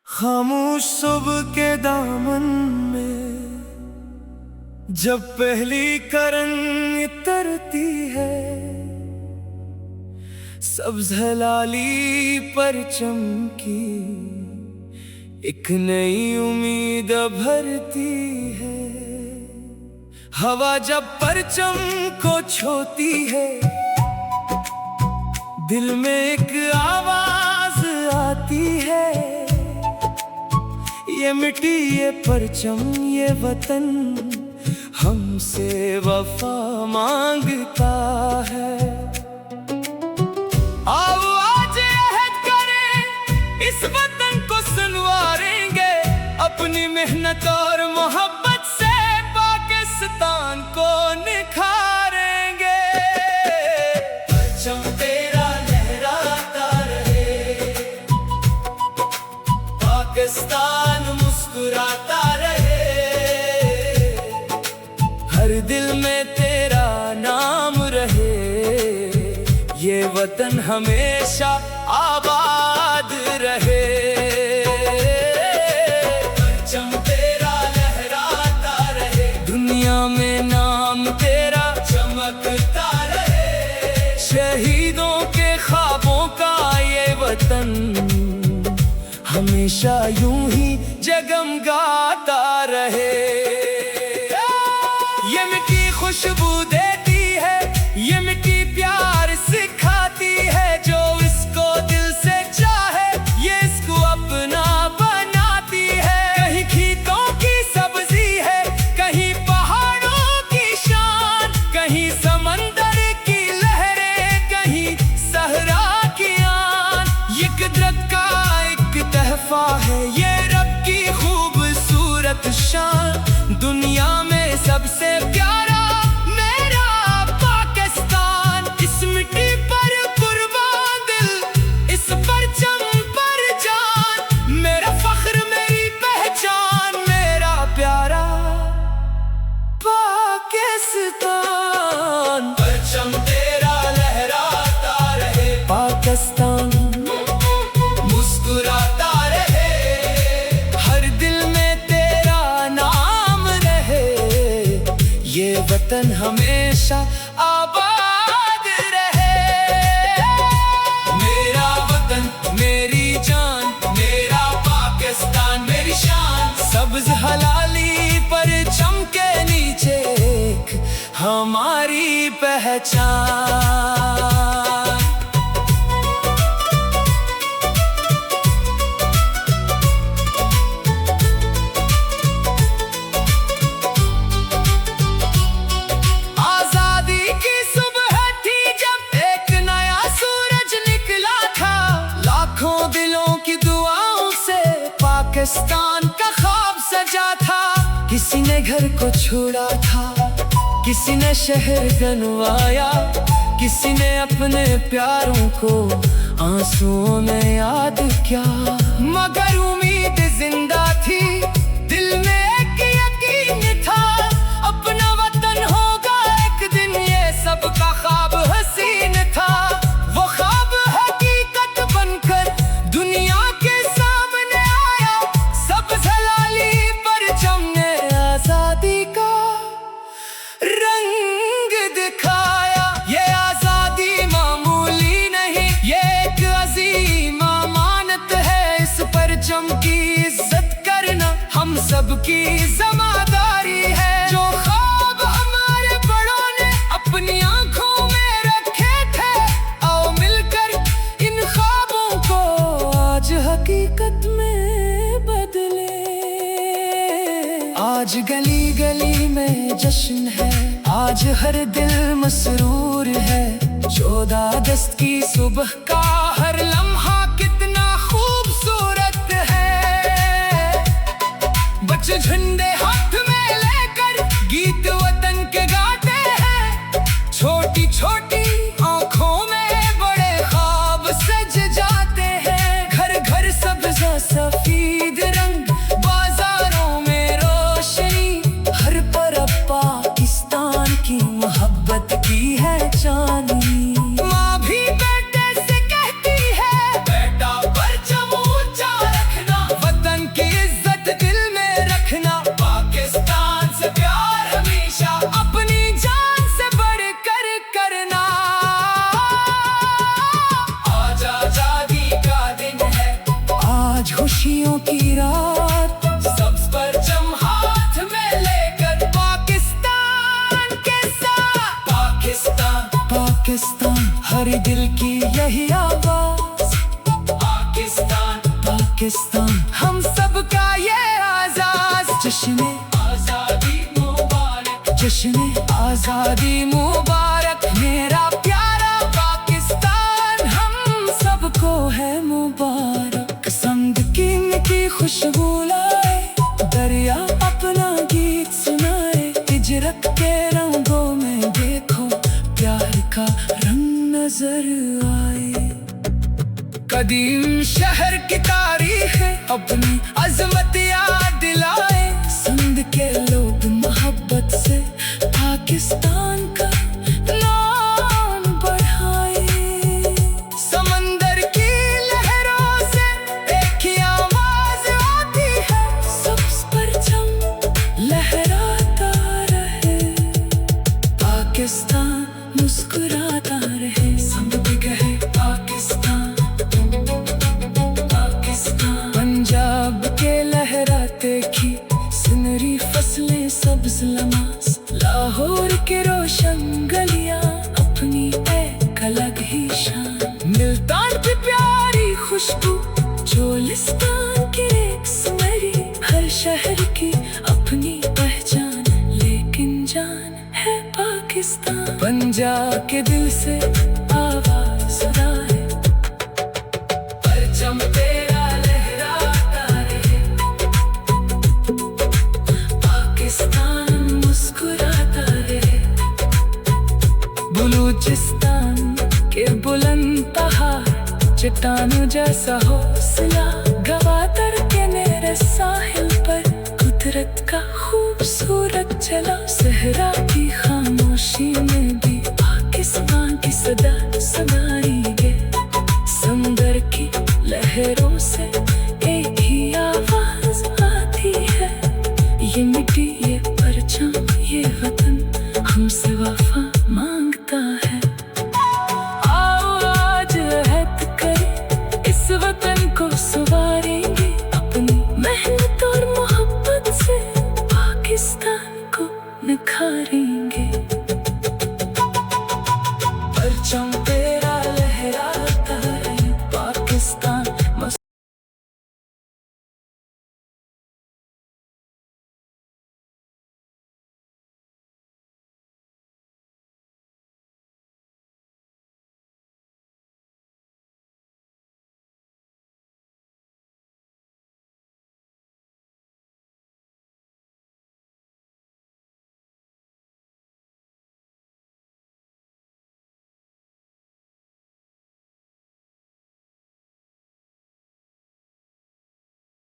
खामोश सुबह के दामन में जब पहली करन उतरती है, सब्ज हलाली पर चमकी एक नई उम्मीद भरती है। हवा जब परचम को छोती है, दिल में एक आवाज आती है, ये मिट्टी ये परचम ये वतन हमसे वफा मांगता है। आओ आज अहद करें, इस वतन को सुनवारेंगे, अपनी मेहनत और मोहब्बत से पाकिस्तान को निखारेंगे। परचम तेरा लहराता रहे, पाकिस्तान मुस्कुराता रहे, हर दिल में तेरा नाम रहे, ये वतन हमेशा आबाद रहे। परचम तेरा लहराता रहे, दुनिया में नाम तेरा चमकता रहे, शहीदों के ख्वाबों का ये वतन हमेशा यूं ही जगमगाता रहे। ये मिट्टी खुशबू देती है, ये मिट्टी प्यार सिखाती है, जो इसको दिल से चाहे ये इसको अपना बनाती है। कहीं खेतों की सब्जी है, कहीं पहाड़ों की शान, कहीं समंदर की लहरें, कहीं सहरा की आन। ये कुदरत का एक तहफा है, ये रब की खूबसूरत शान, दुनिया में सबसे प्यारा मेरा पाकिस्तान। इस मिट्टी पर कुर्बान दिल, इस परचम पर जान, मेरा फख्र मेरी पहचान, मेरा प्यारा पाकिस्तान। परचम तेरा लहराता रहे, पाकिस्तान मुस्कुराता रहे, हर दिल में तेरा नाम रहे, ये वतन हमेशा आबाद रहे। मेरा वतन मेरी जान, मेरा पाकिस्तान मेरी शान, सब्ज हलाली पर चमके नीचे एक हमारी पहचान। पाकिस्तान का ख्वाब सजा था, किसी ने घर को छोड़ा था, किसी ने शहर बनवाया, किसी ने अपने प्यारों को आंसुओं में याद किया। मगर उम्मीद जिंदा थी, दिल में एक यकीन था, अपना वतन होगा एक दिन, ये सबका ख्वाब हसीन था। वो ख्वाब हकीकत बनकर दुनिया के सामने आया, सब्ज हलाली परचम ने आजादी का रंग दिखाया। ये आजादी मामूली नहीं, ये एक अजीम अमानत है, इस परचम की इज्जत करना हम सबकी जिम्मेदारी है। जो ख्वाब हमारे बड़ों ने अपनी आंखों में रखे थे, आओ मिलकर इन ख्वाबों को आज हकीकत में बदले। आज गली गली में जश्न है, आज हर दिल मसरूर है, 14 अगस्त की सुबह का हर लम्हा कितना खूबसूरत है। बच्चे झंडे हाथ में लेकर गीत वतन के गाते हैं, छोटी छोटी आंखों में बड़े ख्वाब सज जाते हैं। घर घर सब्ज़ सफेद रंग, बाजारों में रोशनी, हर तरफ पाकिस्तान की मोहब्बत की है चांदनी। माँ भी बेटे से कहती है, बेटा परचम ऊंचा रखना, वतन खुशियों की रात, सब्ज परचम हाथ में लेकर पाकिस्तान के साथ। पाकिस्तान पाकिस्तान हर दिल की यही आवाज। पाकिस्तान पाकिस्तान हम सबका ये आजाद। जश्न आजादी मुबारक, जश्न आजादी मुबारक, मेरा प्यारा पाकिस्तान हम सबको है मुबारक। संग की मिठी खुशबू लाए, दरिया अपना गीत सुनाए, हिजरत के रंगों में देखो प्यार का रंग नजर आए। कदीम शहर की तारीख है अपनी अजमत याद दिलाए, सिंध के लोग मोहब्बत से पाकिस्तान का नाम बढ़ाए। समंदर की लहरों से एक ही आवाज आती है, सब्ज परचम लहराता रहे, पाकिस्तान मुस्कुराता रहे। सब भी कहे पाकिस्तान पाकिस्तान। पंजाब के लहराते की सुनहरी फसलें, सब्ज नमाज, लाहौर के रोशन गलियां, अपनी एक अलग ही शान। मुल्तान की प्यारी खुशबू, चोलिस्तान की एक सुनहरी, हर शहर की अपनी पहचान, लेकिन जान है पाकिस्तान। पंजाब के दिल से आवाज आए, परचम तेरा लहराता रहे, पाकिस्तान मुस्कुराता रहे। बलूचिस्तान के बुलंद पहाड़, चट्टानों जैसा हौसला, गवादर के मेरे साहिल पर कुदरत का खूबसूरत चला। सहरा की खामोशी में भी पाकिस्तान की सदा सुनाई है, समंदर की लहरों से